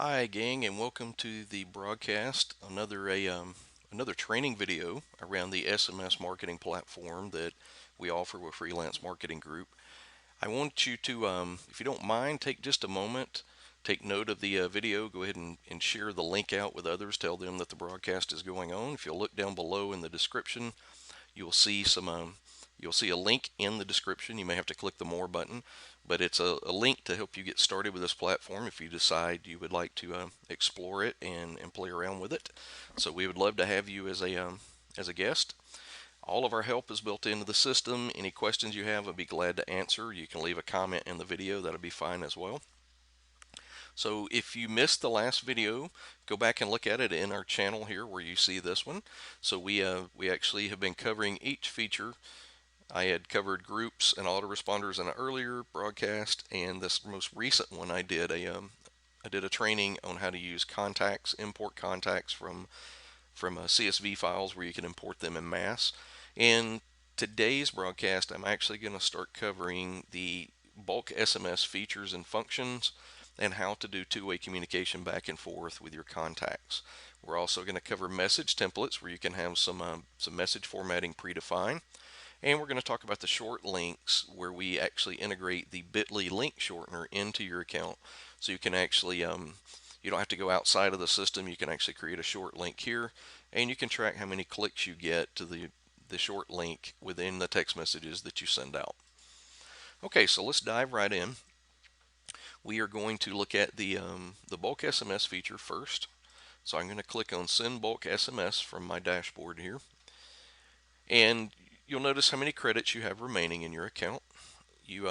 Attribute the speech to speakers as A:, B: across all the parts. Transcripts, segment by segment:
A: Hi, gang, and welcome to the broadcast. Another training video around the SMS marketing platform that we offer with Freelance Marketing Group. I want you to, if you don't mind, take just a moment, take note of the video. Go ahead and share the link out with others. Tell them that the broadcast is going on. If you'll look down below in the description, you'll see you'll see a link in the description. You may have to click the more button, but it's a link to help you get started with this platform if you decide you would like to explore it and play around with it. So we would love to have you as a guest. All of our help is built into the system. Any questions you have, I'd be glad to answer. You can leave a comment in the video, that'll be fine as well. So if you missed the last video, go back and look at it in our channel here where you see this one. So we actually have been covering each feature. I had covered groups and autoresponders in an earlier broadcast, and this most recent one I did a training on how to use contacts, import contacts from CSV files where you can import them in mass. In today's broadcast, I'm actually going to start covering the bulk SMS features and functions and how to do two-way communication back and forth with your contacts. We're also going to cover message templates where you can have some message formatting predefined. And we're going to talk about the short links where we actually integrate the bit.ly link shortener into your account. So you can actually, you don't have to go outside of the system. You can actually create a short link here, and you can track how many clicks you get to the short link within the text messages that you send out. Okay, so let's dive right in. We are going to look at the bulk SMS feature first. So I'm going to click on Send Bulk SMS from my dashboard here. And you'll notice how many credits you have remaining in your account. You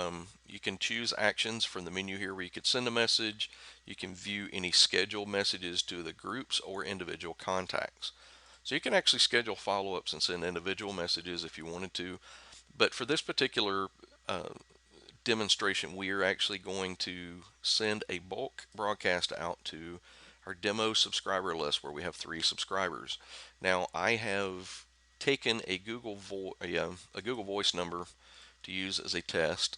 A: can choose actions from the menu here where you could send a message. You can view any scheduled messages to the groups or individual contacts. So you can actually schedule follow-ups and send individual messages if you wanted to. But for this particular demonstration, we are actually going to send a bulk broadcast out to our demo subscriber list where we have 3 subscribers. Now I have taken a a Google Voice number to use as a test,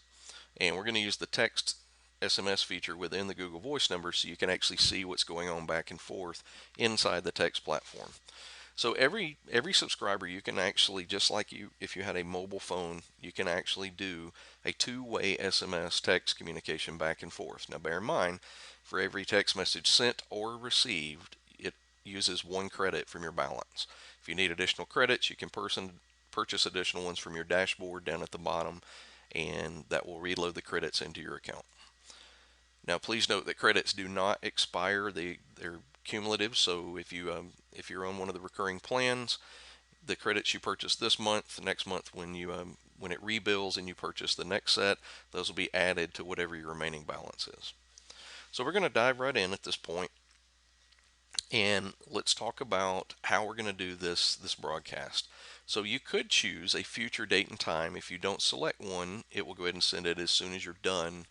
A: and we're going to use the text SMS feature within the Google Voice number so you can actually see what's going on back and forth inside the text platform. So every subscriber, you can actually, just like if you had a mobile phone, you can actually do a two-way SMS text communication back and forth. Now bear in mind, for every text message sent or received, it uses 1 credit from your balance. If you need additional credits, you can purchase additional ones from your dashboard down at the bottom, and that will reload the credits into your account. Now please note that credits do not expire. They're cumulative, so if you're on one of the recurring plans, the credits you purchase this month, next month when it rebills and you purchase the next set, those will be added to whatever your remaining balance is. So we're going to dive right in at this point, and let's talk about how we're going to do this broadcast. So you could choose a future date and time. If you don't select one, it will go ahead and send it as soon as you're done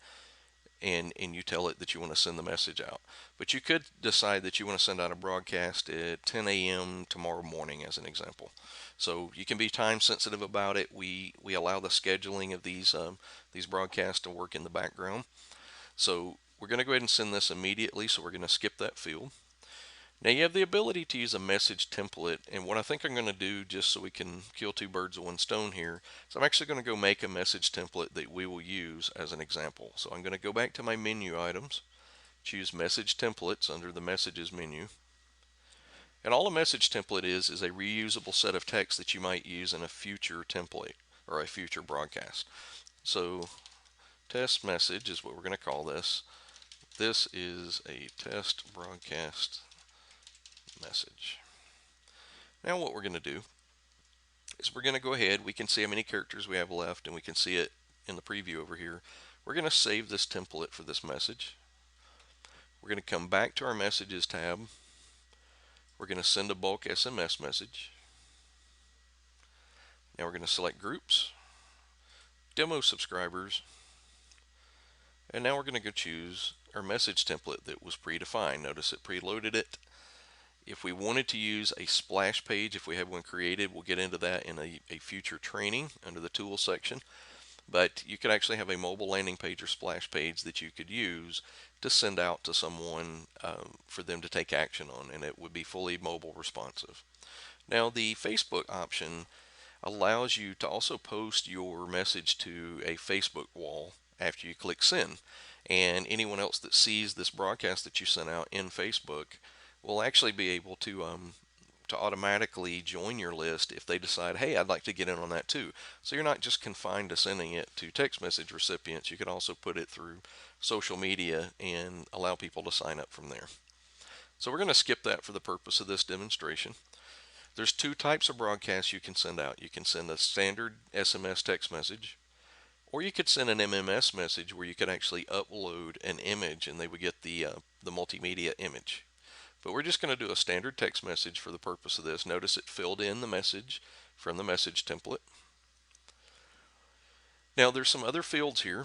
A: and you tell it that you want to send the message out. But you could decide that you want to send out a broadcast at 10 a.m. tomorrow morning as an example. So you can be time sensitive about it. We allow the scheduling of these broadcasts to work in the background. So we're going to go ahead and send this immediately, so we're going to skip that field. Now you have the ability to use a message template, and what I think I'm going to do, just so we can kill 2 birds with 1 stone here, is I'm actually going to go make a message template that we will use as an example. So I'm going to go back to my menu items, choose message templates under the messages menu, and all a message template is a reusable set of text that you might use in a future template or a future broadcast. So test message is what we're going to call this. This is a test broadcast message. Now what we're going to do is we're going to go ahead, we can see how many characters we have left, and we can see it in the preview over here. We're going to save this template for this message. We're going to come back to our messages tab. We're going to send a bulk SMS message. Now we're going to select groups, demo subscribers, and now we're going to go choose our message template that was predefined. Notice it preloaded it. If we wanted to use a splash page, if we have one created, we'll get into that in a future training under the tools section. But you could actually have a mobile landing page or splash page that you could use to send out to someone for them to take action on, and it would be fully mobile responsive. Now, the Facebook option allows you to also post your message to a Facebook wall after you click send. And anyone else that sees this broadcast that you sent out in Facebook will actually be able to automatically join your list if they decide, hey, I'd like to get in on that too. So you're not just confined to sending it to text message recipients. You can also put it through social media and allow people to sign up from there. So we're going to skip that for the purpose of this demonstration. There's two types of broadcasts you can send out. You can send a standard SMS text message, or you could send an MMS message where you could actually upload an image and they would get the multimedia image. But we're just going to do a standard text message for the purpose of this. Notice it filled in the message from the message template. Now there's some other fields here.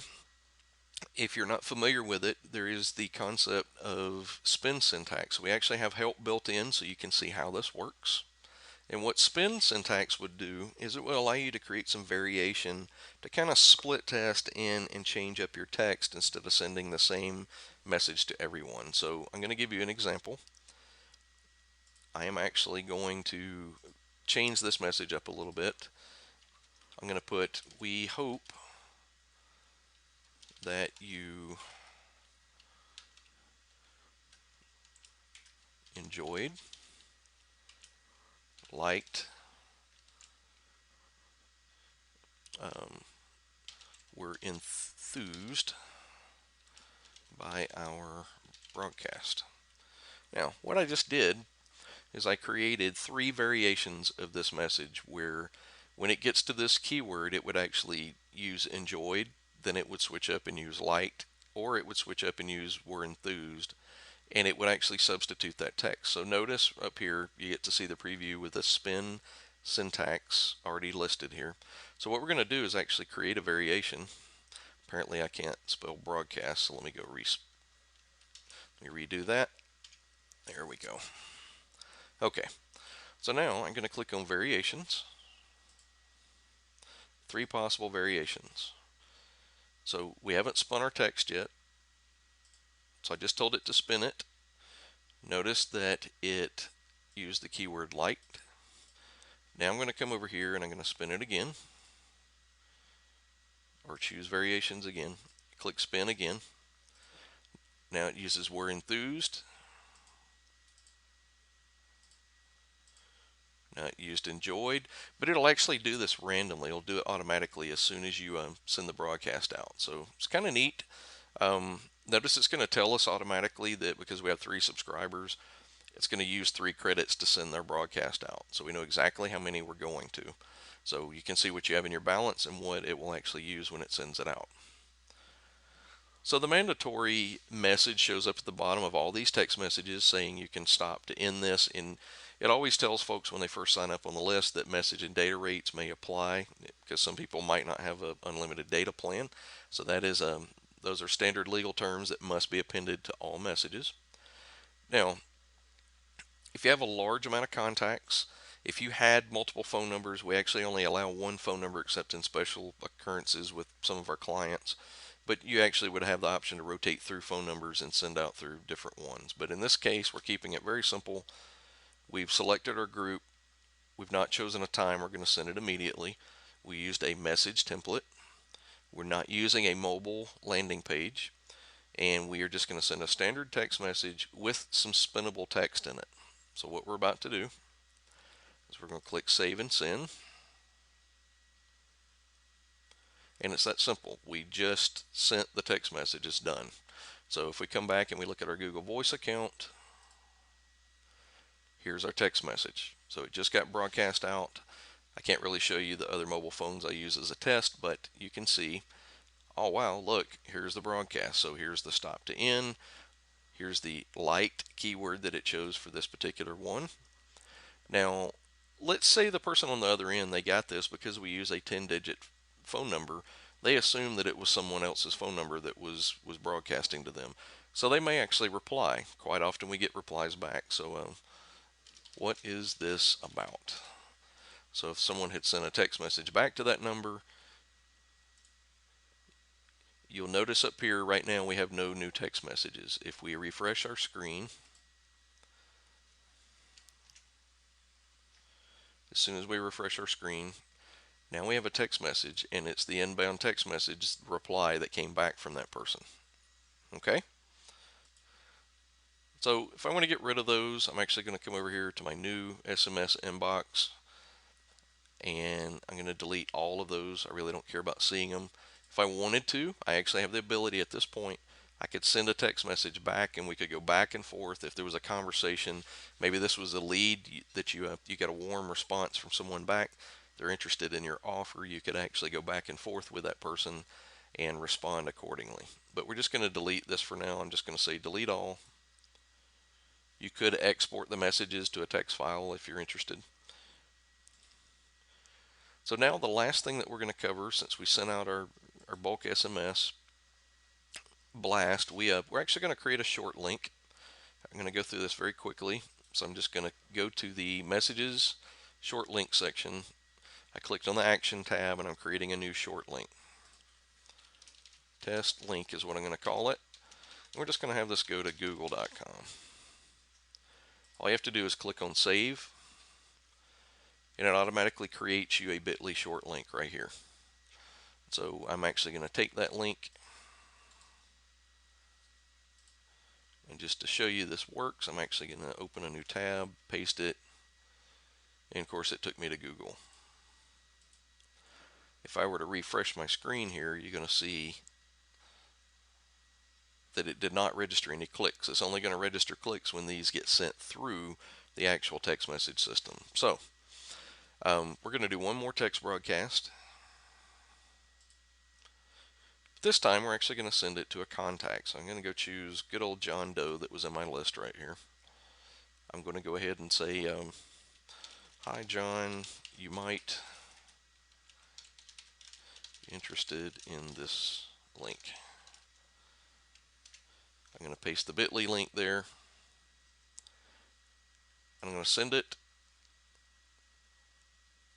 A: If you're not familiar with it, there is the concept of spin syntax. We actually have help built in so you can see how this works. And what spin syntax would do is it will allow you to create some variation to kind of split test in and change up your text instead of sending the same message to everyone. So I'm going to give you an example. I am actually going to change this message up a little bit. I'm going to put, we hope that you enjoyed, liked, um, were enthused by our broadcast. Now, what I just did is I created three variations of this message where when it gets to this keyword, it would actually use enjoyed, then it would switch up and use liked, or it would switch up and use were enthused, and it would actually substitute that text. So notice up here, you get to see the preview with the spin syntax already listed here. So what we're going to do is actually create a variation. Apparently I can't spell broadcast, so let me redo that. There we go. Okay, so now I'm going to click on variations. Three possible variations. So we haven't spun our text yet. So I just told it to spin it. Notice that it used the keyword liked. Now I'm going to come over here and I'm going to spin it again. Or choose variations again. Click spin again. Now it uses were enthused. Now it used enjoyed, but it'll actually do this randomly. It'll do it automatically as soon as you send the broadcast out. So it's kind of neat. Notice it's going to tell us automatically that because we have 3 subscribers, it's going to use 3 credits to send their broadcast out. So we know exactly how many we're going to. So you can see what you have in your balance and what it will actually use when it sends it out. So the mandatory message shows up at the bottom of all these text messages saying you can stop to end this. And it always tells folks when they first sign up on the list that message and data rates may apply because some people might not have an unlimited data plan. So that is those are standard legal terms that must be appended to all messages. Now, if you have a large amount of contacts, if you had multiple phone numbers, we actually only allow one phone number except in special occurrences with some of our clients. But you actually would have the option to rotate through phone numbers and send out through different ones. But in this case, we're keeping it very simple. We've selected our group. We've not chosen a time. We're going to send it immediately. We used a message template. We're not using a mobile landing page. And we are just going to send a standard text message with some spinnable text in it. So what we're about to do is we're going to click save and send. And it's that simple. We just sent the text message. It's done. So if we come back and we look at our Google Voice account, here's our text message. So it just got broadcast out. I can't really show you the other mobile phones I use as a test, but you can see, oh wow, look, here's the broadcast. So here's the stop to end. Here's the liked keyword that it chose for this particular one. Now, let's say the person on the other end, they got this because we use a 10-digit phone number. They assume that it was someone else's phone number that was broadcasting to them. So they may actually reply. Quite often we get replies back. So what is this about? So if someone had sent a text message back to that number, you'll notice up here right now we have no new text messages. If we refresh our screen, as soon as we refresh our screen, now we have a text message, and it's the inbound text message reply that came back from that person. Okay? So if I want to get rid of those, I'm actually going to come over here to my new SMS inbox, and I'm going to delete all of those. I really don't care about seeing them. If I wanted to, I actually have the ability at this point. I could send a text message back, and we could go back and forth if there was a conversation. Maybe this was a lead that you got a warm response from someone back. They're interested in your offer. You could actually go back and forth with that person and respond accordingly. But we're just going to delete this for now. I'm just going to say delete all. You could export the messages to a text file if you're interested. So now the last thing that we're going to cover, since we sent out our bulk SMS blast, we're actually going to create a short link. I'm going to go through this very quickly. So I'm just going to go to the messages short link section. I clicked on the action tab, and I'm creating a new short link. Test link is what I'm going to call it. And we're just going to have this go to google.com. All you have to do is click on save, and it automatically creates you a bit.ly short link right here. So I'm actually going to take that link, and just to show you this works, I'm actually going to open a new tab, paste it, and of course it took me to Google. If I were to refresh my screen here, you're going to see that it did not register any clicks. It's only going to register clicks when these get sent through the actual text message system. So we're going to do one more text broadcast. This time we're actually going to send it to a contact. So I'm going to go choose good old John Doe that was in my list right here. I'm going to go ahead and say, hi John, you might be interested in this link. I'm going to paste the bit.ly link there. I'm going to send it.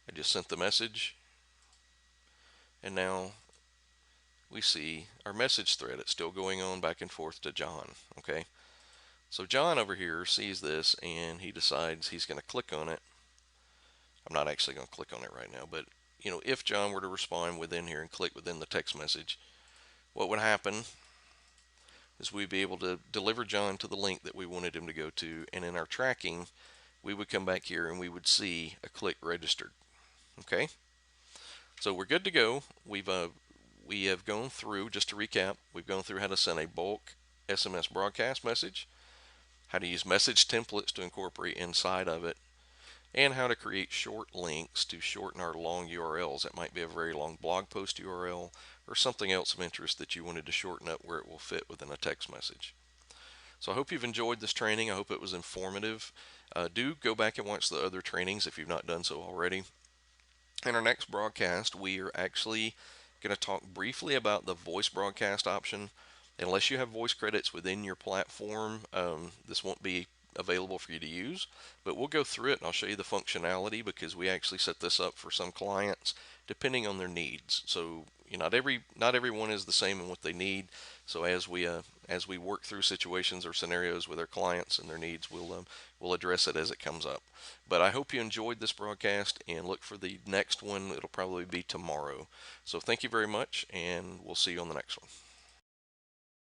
A: I just sent the message, and now we see our message thread. It's still going on back and forth to John. Okay, so John over here sees this, and he decides he's going to click on it. I'm not actually going to click on it right now, but if John were to respond within here and click within the text message, what would happen is we'd be able to deliver John to the link that we wanted him to go to, and in our tracking we would come back here and we would see a click registered. Okay, so we're good to go. We have gone through, just to recap, we've gone through how to send a bulk SMS broadcast message, how to use message templates to incorporate inside of it, and how to create short links to shorten our long URLs. It might be a very long blog post URL or something else of interest that you wanted to shorten up where it will fit within a text message. So I hope you've enjoyed this training. I hope it was informative. Do go back and watch the other trainings if you've not done so already. In our next broadcast, we are actually going to talk briefly about the voice broadcast option. Unless you have voice credits within your platform, this won't be available for you to use, but we'll go through it and I'll show you the functionality, because we actually set this up for some clients depending on their needs. So not everyone is the same in what they need. So as we work through situations or scenarios with our clients and their needs, we'll address it as it comes up. But I hope you enjoyed this broadcast, and look for the next one. It'll probably be tomorrow. So thank you very much, and we'll see you on the next one.